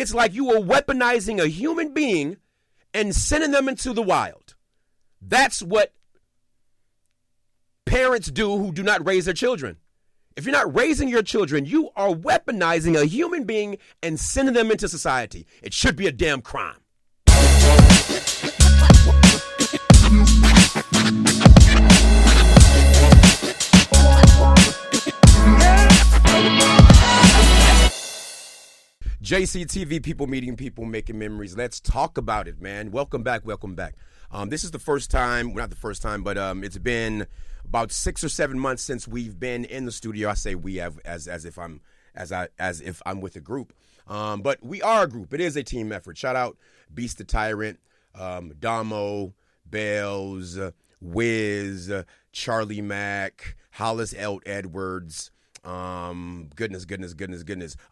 It's like you are weaponizing a human being and sending them into the wild. That's what parents do who do not raise their children. If you're not raising your children, you are weaponizing a human being and sending them into society. It should be a damn crime. JCTV, people meeting people, making memories. Let's talk about it, man. Welcome back. This is the first time, well, not the first time, but it's been about 6 or 7 months since we've been in the studio. I say we have as if I'm with a group, but we are a group. It is a team effort. Shout out Beast the Tyrant, Damo, Bells, Wiz, Charlie Mack, Hollis L. Edwards. Goodness.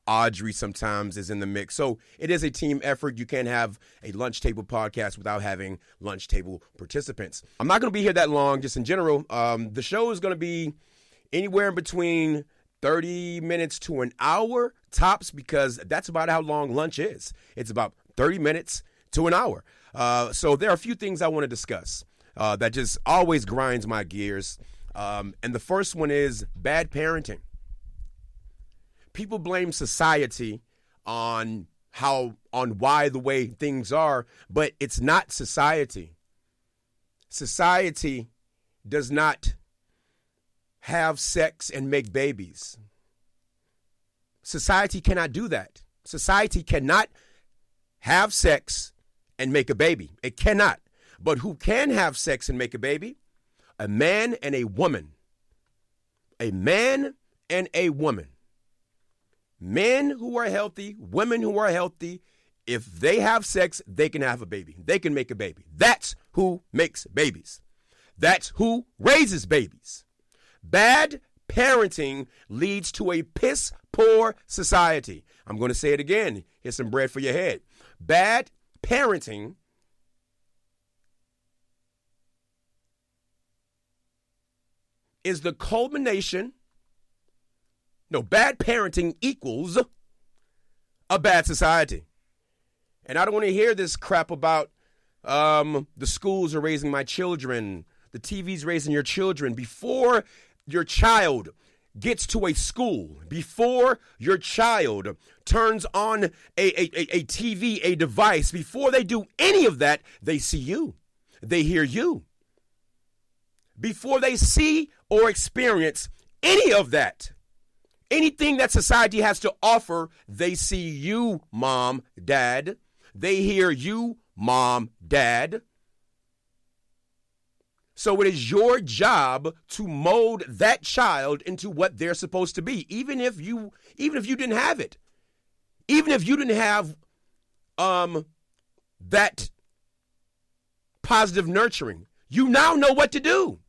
Audrey sometimes is in the mix. So it is a team effort. You can't have a lunch table podcast without having lunch table participants. I'm not going to be here that long, just in general. The show is going to be anywhere in between 30 minutes to an hour tops, because that's about how long lunch is. It's about 30 minutes to an hour. So there are a few things I want to discuss that just always grinds my gears. And the first one is bad parenting. People blame society on why the way things are, but it's not society. Society does not have sex and make babies. Society cannot do that. Society cannot have sex and make a baby. It cannot. But who can have sex and make a baby? A man and a woman. A man and a woman. Men who are healthy, women who are healthy, if they have sex, they can have a baby. They can make a baby. That's who makes babies. That's who raises babies. Bad parenting leads to a piss poor society. I'm going to say it again. Here's some bread for your head. Bad parenting is the culmination. No, bad parenting equals a bad society. And I don't want to hear this crap about the schools are raising my children, the TV's raising your children. Before your child gets to a school, before your child turns on a TV, a device, before they do any of that, they see you. They hear you. Before they see or experience any of that, anything that society has to offer, they see you, mom, dad. They hear you, mom, dad. So it is your job to mold that child into what they're supposed to be, even if you didn't have it. Even if you didn't have that positive nurturing, you now know what to do.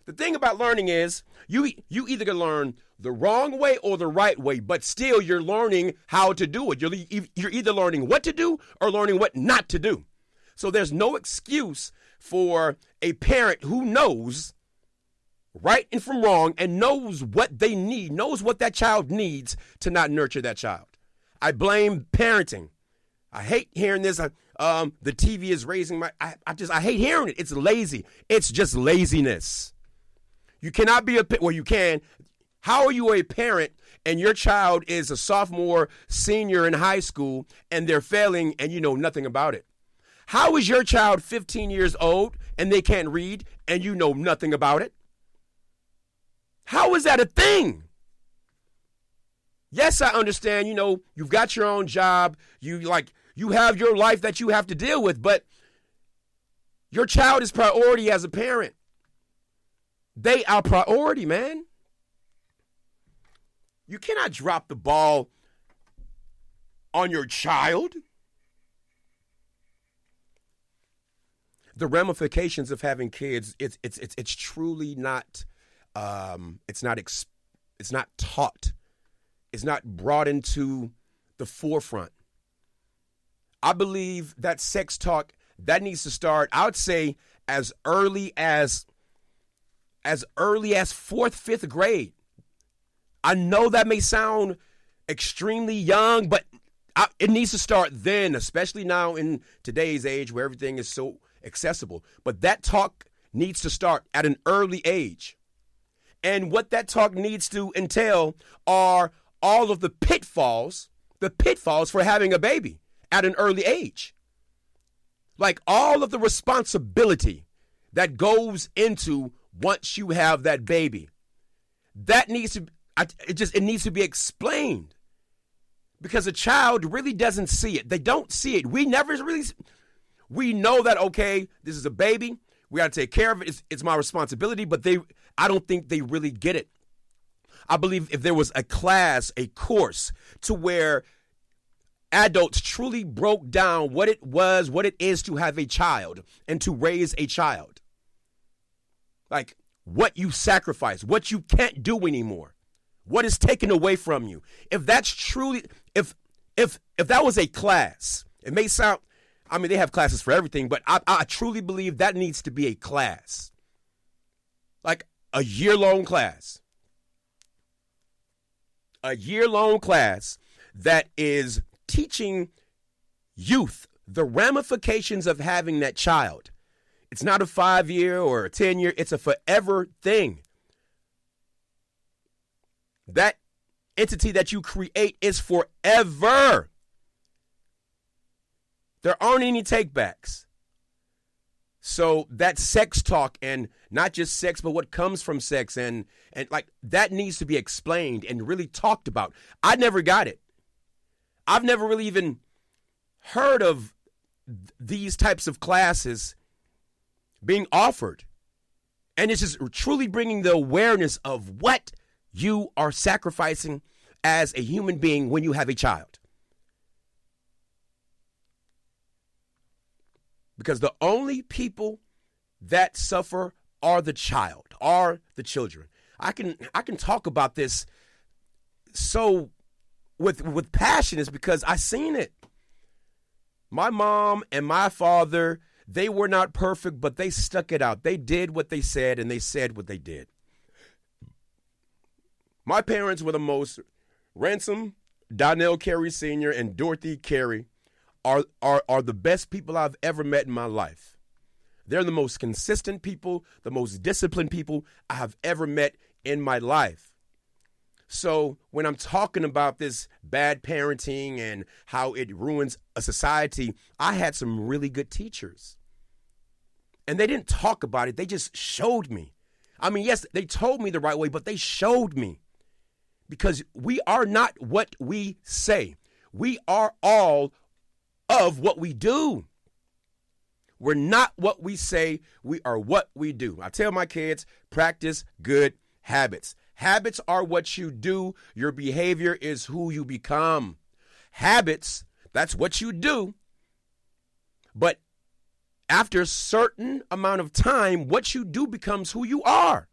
The thing about learning is you either can learn the wrong way or the right way, but still you're learning how to do it. You're either learning what to do or learning what not to do. So there's no excuse for a parent who knows right and from wrong and knows what they need, knows what that child needs to not nurture that child. I blame parenting. I hate hearing this. The TV is raising my, I hate hearing it. It's lazy. It's just laziness. You cannot be you can. How are you a parent and your child is a sophomore, senior in high school and they're failing and you know nothing about it? How is your child 15 years old and they can't read and you know nothing about it? How is that a thing? Yes, I understand, you've got your own job, you have your life that you have to deal with, but your child is priority as a parent. They are priority, man. You cannot drop the ball on your child. The ramifications of having kids, it's truly not, it's not taught. It's not brought into the forefront. I believe that sex talk, that needs to start, I would say, as early as 4th, 5th grade. I know that may sound extremely young, but It needs to start then, especially now in today's age where everything is so accessible. But that talk needs to start at an early age. And what that talk needs to entail are all of the pitfalls for having a baby at an early age. Like all of the responsibility that goes into once you have that baby. That needs to, it needs to be explained. Because a child really doesn't see it. They don't see it. We never really, we know that, okay, this is a baby. We got to take care of it. It's my responsibility. But I don't think they really get it. I believe if there was a class, a course to where adults truly broke down what it is to have a child and to raise a child. Like what you sacrifice, what you can't do anymore. What is taken away from you? If that's truly, if that was a class, it may sound, I mean, they have classes for everything, but I truly believe that needs to be a class. Like a year-long class. A year-long class that is teaching youth the ramifications of having that child. It's not a 5-year or a 10-year, it's a forever thing. That entity that you create is forever. There aren't any takebacks. So that sex talk, and not just sex, but what comes from sex, and like that needs to be explained and really talked about. I never got it. I've never really even heard of these types of classes being offered. And it's just truly bringing the awareness of what you are sacrificing as a human being when you have a child. Because the only people that suffer are the children. I can talk about this so with passion is because I seen it. My mom and my father, they were not perfect, but they stuck it out. They did what they said, and they said what they did. My parents were the most, Ransom, Donnell Carey Sr., and Dorothy Carey are the best people I've ever met in my life. They're the most consistent people, the most disciplined people I have ever met in my life. So when I'm talking about this bad parenting and how it ruins a society, I had some really good teachers. And they didn't talk about it. They just showed me. I mean, yes, they told me the right way, but they showed me. Because we are not what we say. We are all of what we do. We're not what we say. We are what we do. I tell my kids, practice good habits. Habits are what you do. Your behavior is who you become. Habits, that's what you do. But after a certain amount of time, what you do becomes who you are.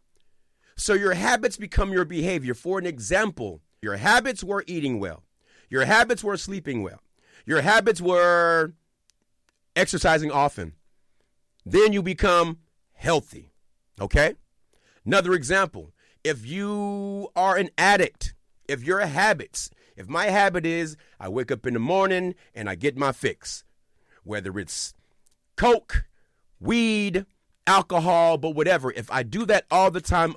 So your habits become your behavior. For an example, your habits were eating well. Your habits were sleeping well. Your habits were exercising often. Then you become healthy. Okay? Another example, if you are an addict, if your habits, if my habit is I wake up in the morning and I get my fix, whether it's coke, weed, alcohol, but whatever, if I do that all the time,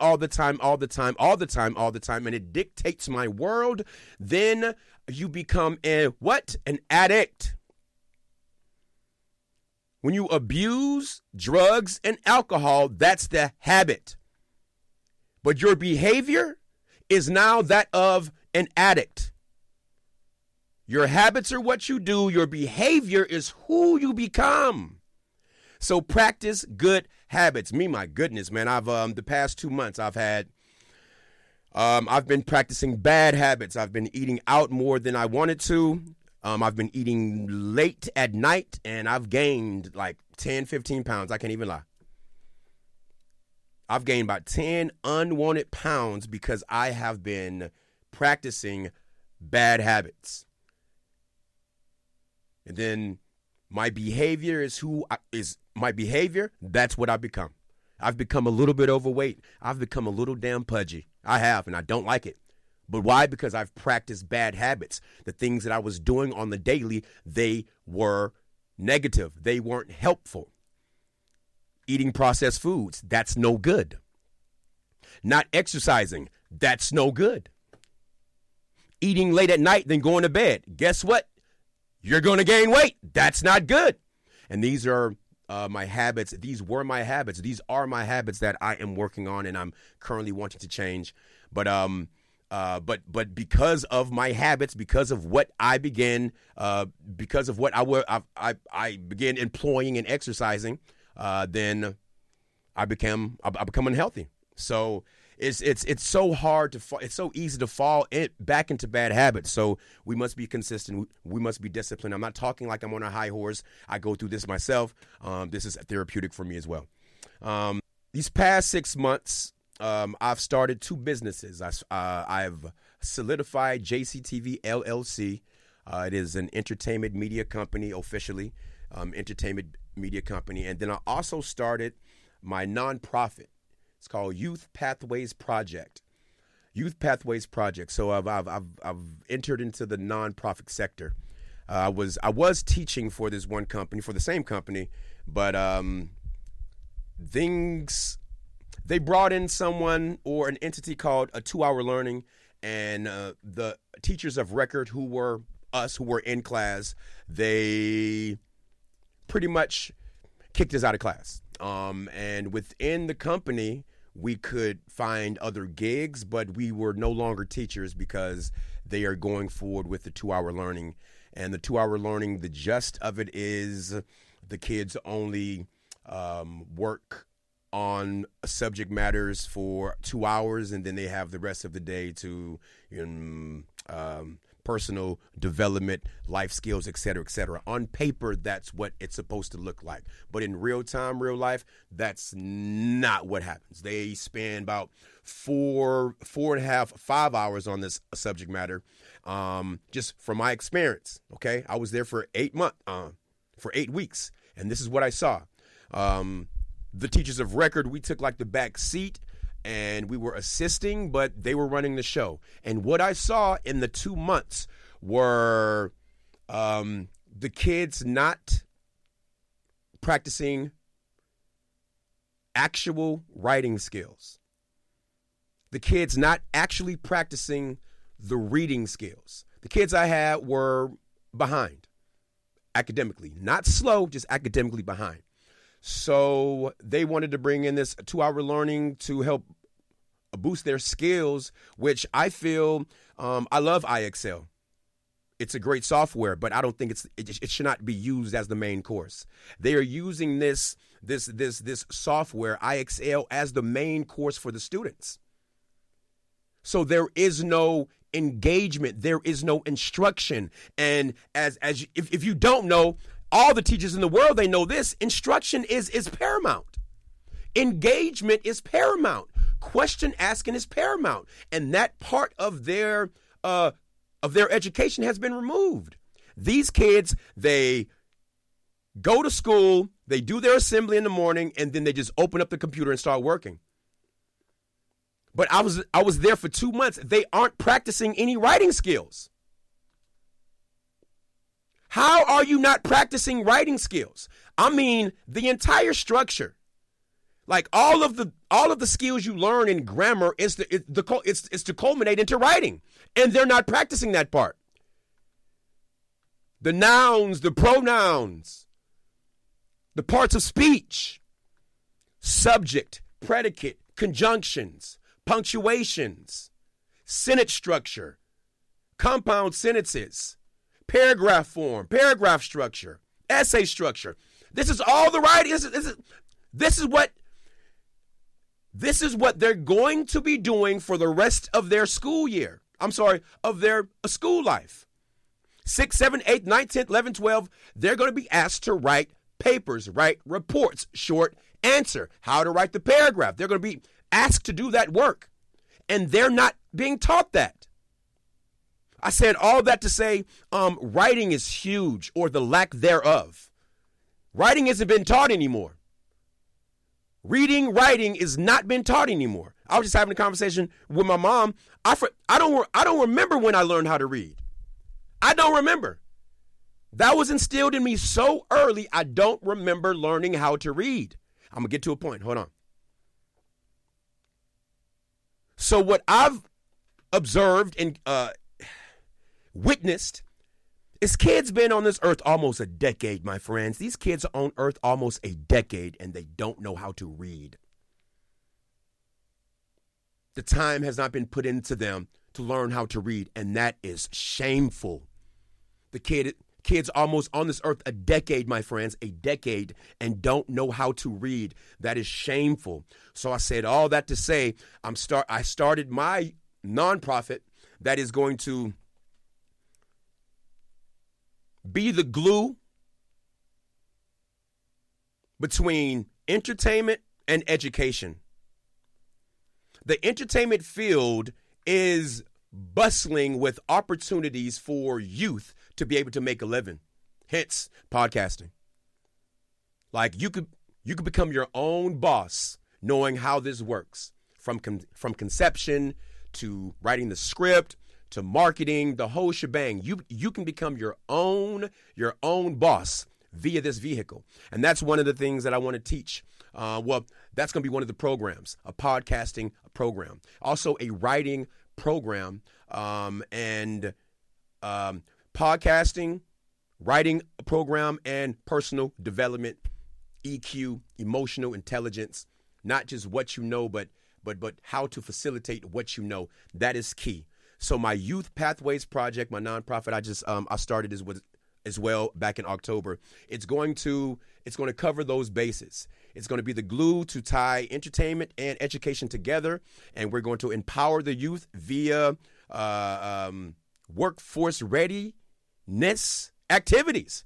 and it dictates my world, then you become an addict. When you abuse drugs and alcohol, that's the habit. But your behavior is now that of an addict. Your habits are what you do. Your behavior is who you become. So practice good habits. My goodness, man, I've the past 2 months I've been practicing bad habits. I've been eating out more than I wanted to. I've been eating late at night, and I've gained like 10, 15 pounds. I can't even lie. I've gained about 10 unwanted pounds because I have been practicing bad habits. And then my behavior is my behavior. That's what I've become. I've become a little bit overweight. I've become a little damn pudgy. I have, and I don't like it. But why? Because I've practiced bad habits. The things that I was doing on the daily, they were negative. They weren't helpful. Eating processed foods, that's no good. Not exercising, that's no good. Eating late at night, then going to bed. Guess what? You're going to gain weight. That's not good. And these are my habits. These were my habits. These are my habits that I am working on and I'm currently wanting to change. But because of my habits, because of what I began, because of what I began employing and exercising, then I become unhealthy. So it's so hard it's so easy to fall back into bad habits. So we must be consistent. We must be disciplined. I'm not talking like I'm on a high horse. I go through this myself. This is therapeutic for me as well. These past 6 months, I've started 2 businesses. I've solidified JCTV LLC. It is an entertainment media company officially, entertainment media company. And then I also started my nonprofit. It's called Youth Pathways Project. Youth Pathways Project. So I've entered into the nonprofit sector. I was teaching for this one company, for the same company, but they brought in someone or an entity called a 2-hour learning, and the teachers of record who were in class, they pretty much kicked us out of class. And within the company, we could find other gigs, but we were no longer teachers because they are going forward with the 2-hour learning. And the 2-hour learning, the gist of it is the kids only work on subject matters for 2 hours, and then they have the rest of the day to personal development, life skills, et cetera, et cetera. On paper, that's what it's supposed to look like. But in real time, real life, that's not what happens. They spend about 4.5, 5 hours on this subject matter. Just from my experience, okay? I was there for 8 weeks, and this is what I saw. The teachers of record, we took like the back seat, and we were assisting, but they were running the show. And what I saw in the 2 months were the kids not practicing actual writing skills. The kids not actually practicing the reading skills. The kids I had were behind academically, not slow, just academically behind. So they wanted to bring in this 2-hour learning to help boost their skills, which I feel, I love IXL. It's a great software, but I don't think it should not be used as the main course. They are using this software, IXL, as the main course for the students. So there is no engagement, there is no instruction. And if you don't know, all the teachers in the world, they know this. Instruction is paramount. Engagement is paramount. Question asking is paramount. And that part of their education has been removed. These kids, they go to school, they do their assembly in the morning, and then they just open up the computer and start working. But I was there for 2 months. They aren't practicing any writing skills. How are you not practicing writing skills? I mean, the entire structure, like all of the skills you learn in grammar is to culminate into writing, and they're not practicing that part. The nouns, the pronouns, the parts of speech, subject, predicate, conjunctions, punctuations, sentence structure, compound sentences, paragraph form, paragraph structure, essay structure. This is all the writing. This is what they're going to be doing for the rest of their school year. Of their school life. 6, 7, 8, 9, 10, 11, 12, they're going to be asked to write papers, write reports, short answer, how to write the paragraph. They're going to be asked to do that work, and they're not being taught that. I said all that to say writing is huge, or the lack thereof. Writing isn't been taught anymore. Reading, writing is not been taught anymore. I was just having a conversation with my mom. I don't remember when I learned how to read. I don't remember. That was instilled in me so early, I don't remember learning how to read. I'm going to get to a point. Hold on. So what I've observed and witnessed is kids been on this earth almost a decade, my friends. These kids are on earth almost a decade, and they don't know how to read. The time has not been put into them to learn how to read, and that is shameful. The kids almost on this earth a decade, my friends, a decade, and don't know how to read. That is shameful. So I said all that to say I started my nonprofit that is going to be the glue between entertainment and education. The entertainment field is bustling with opportunities for youth to be able to make a living. Hence, podcasting. Like you could become your own boss knowing how this works. From conception to writing the script to marketing, the whole shebang. You can become your own boss via this vehicle. And that's one of the things that I want to teach. That's going to be one of the programs, a podcasting program. Also a writing program, and podcasting, writing program, and personal development, EQ, emotional intelligence, not just what you know, but how to facilitate what you know. That is key. So my Youth Pathways Project, my nonprofit, I started as well back in October. It's going to cover those bases. It's going to be the glue to tie entertainment and education together, and we're going to empower the youth via workforce readiness activities,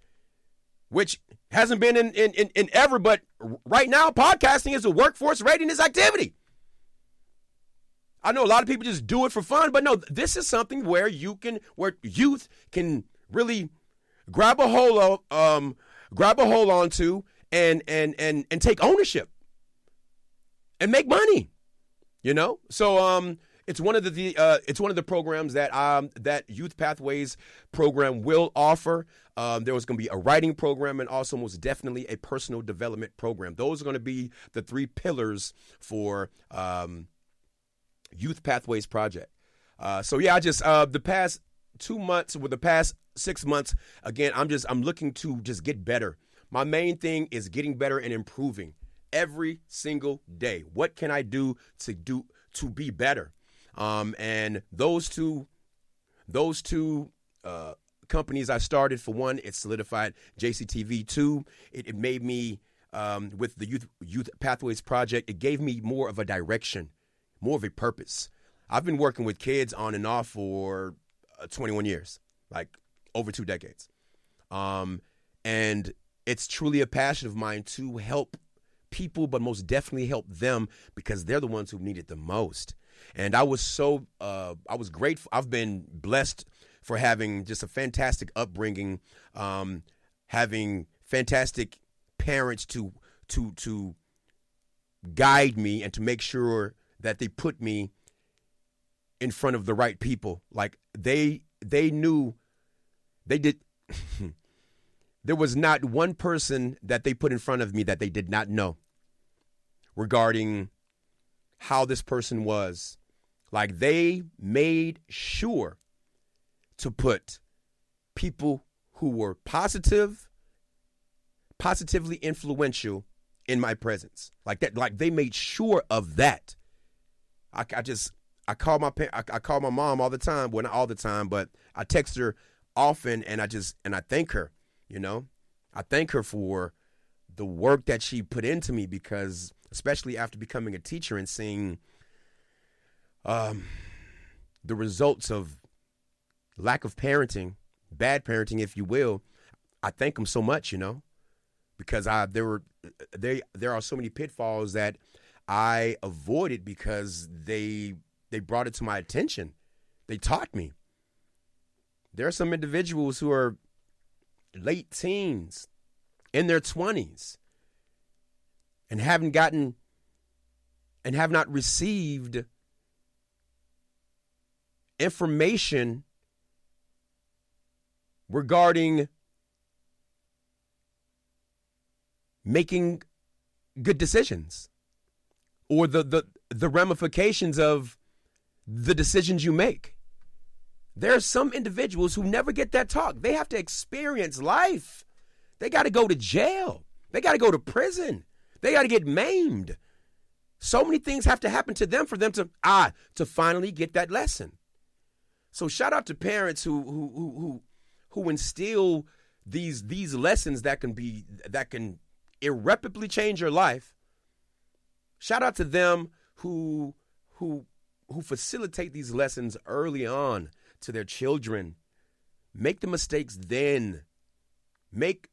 which hasn't been in ever, but right now podcasting is a workforce readiness activity. I know a lot of people just do it for fun, but no, this is something where youth can really grab a hold onto and take ownership and make money. You know, so it's one of the programs that Youth Pathways program will offer. There was going to be a writing program and also most definitely a personal development program. Those are going to be the three pillars for Youth Pathways Project. So yeah, I just the past 2 months, with the past 6 months, again, I'm looking to just get better. My main thing is getting better and improving every single day. What can I do to be better? And those two companies I started, for one, it solidified JCTV. Two, it made me with the Youth Pathways Project, it gave me more of a direction, more of a purpose. I've been working with kids on and off for 21 years, like over 2 decades. And it's truly a passion of mine to help people, but most definitely help them because they're the ones who need it the most. And I was grateful. I've been blessed for having just a fantastic upbringing, having fantastic parents to guide me and to make sure that they put me in front of the right people. Like they knew they did. There was not one person that they put in front of me that they did not know regarding how this person was. Like they made sure to put people who were positively influential in my presence. Like that, like they made sure of that. I call my mom all the time. Well, not all the time, but I text her often, and I thank her. You know, I thank her for the work that she put into me, because especially after becoming a teacher and seeing the results of lack of parenting, bad parenting, if you will, I thank them so much, you know, because there are so many pitfalls that I avoided because they brought it to my attention. They taught me. There are some individuals who are late teens, in their 20s, and haven't gotten and have not received information regarding making good decisions or the ramifications of the decisions you make. There are some individuals who never get that talk. They have to experience life. They got to go to jail. They got to go to prison. They got to get maimed. So many things have to happen to them for them to finally get that lesson. So shout out to parents who instill these lessons that can irreparably change your life. Shout out to them who facilitate these lessons early on to their children. Make the mistakes then. Make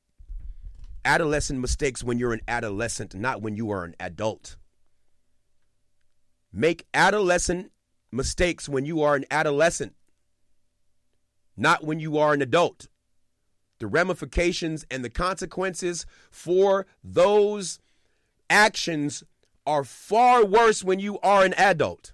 adolescent mistakes when you're an adolescent, not when you are an adult. Make adolescent mistakes when you are an adolescent, not when you are an adult. The ramifications and the consequences for those actions are far worse when you are an adult.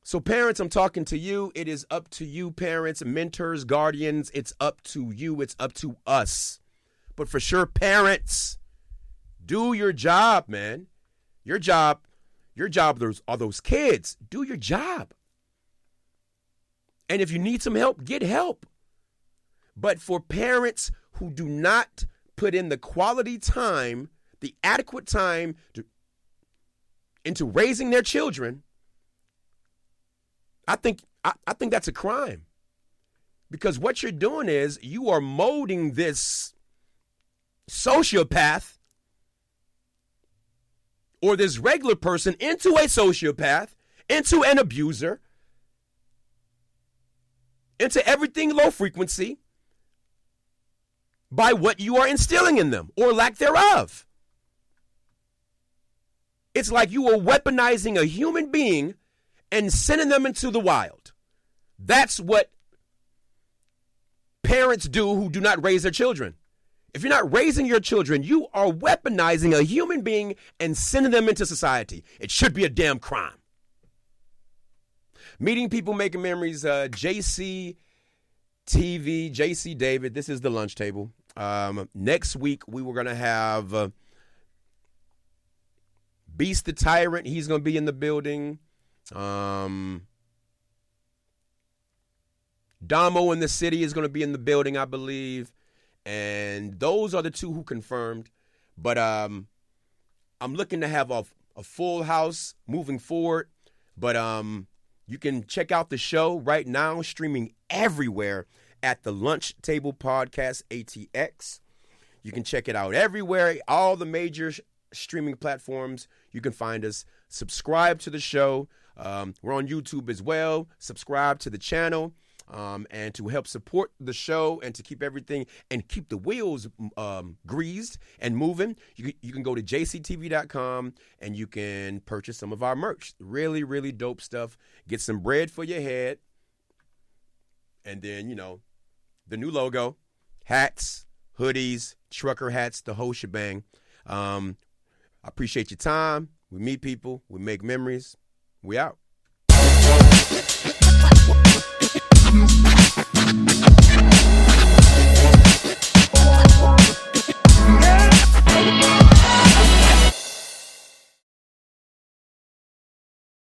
So parents, I'm talking to you. It is up to you, parents, mentors, guardians. It's up to you. It's up to us. But for sure, parents, do your job, man. Your job are those kids. Do your job. And if you need some help, get help. But for parents who do not put in the quality time, the adequate time into raising their children, I think that's a crime. Because what you're doing is you are molding this sociopath or this regular person into a sociopath, into an abuser, into everything low frequency by what you are instilling in them or lack thereof. It's like you are weaponizing a human being and sending them into the wild. That's what parents do who do not raise their children. If you're not raising your children, you are weaponizing a human being and sending them into society. It should be a damn crime. Meeting people, making memories. JC TV, JC David. This is the lunch table. Next week, we were going to have Beast the Tyrant. He's going to be in the building. Damo in the City is going to be in the building, I believe. And those are the two who confirmed. But I'm looking to have a full house moving forward. But you can check out the show right now, streaming everywhere at the Lunch Table PodcastATX. You can check it out everywhere, all the major streaming platforms. You can find us. Subscribe to the show. We're on YouTube as well. Subscribe to the channel. And to help support the show and to keep everything and keep the wheels greased and moving, you can go to jctv.com and you can purchase some of our merch. Really, really dope stuff. Get some bread for your head. And then, the new logo, hats, hoodies, trucker hats, the whole shebang. I appreciate your time. We meet people. We make memories. We out.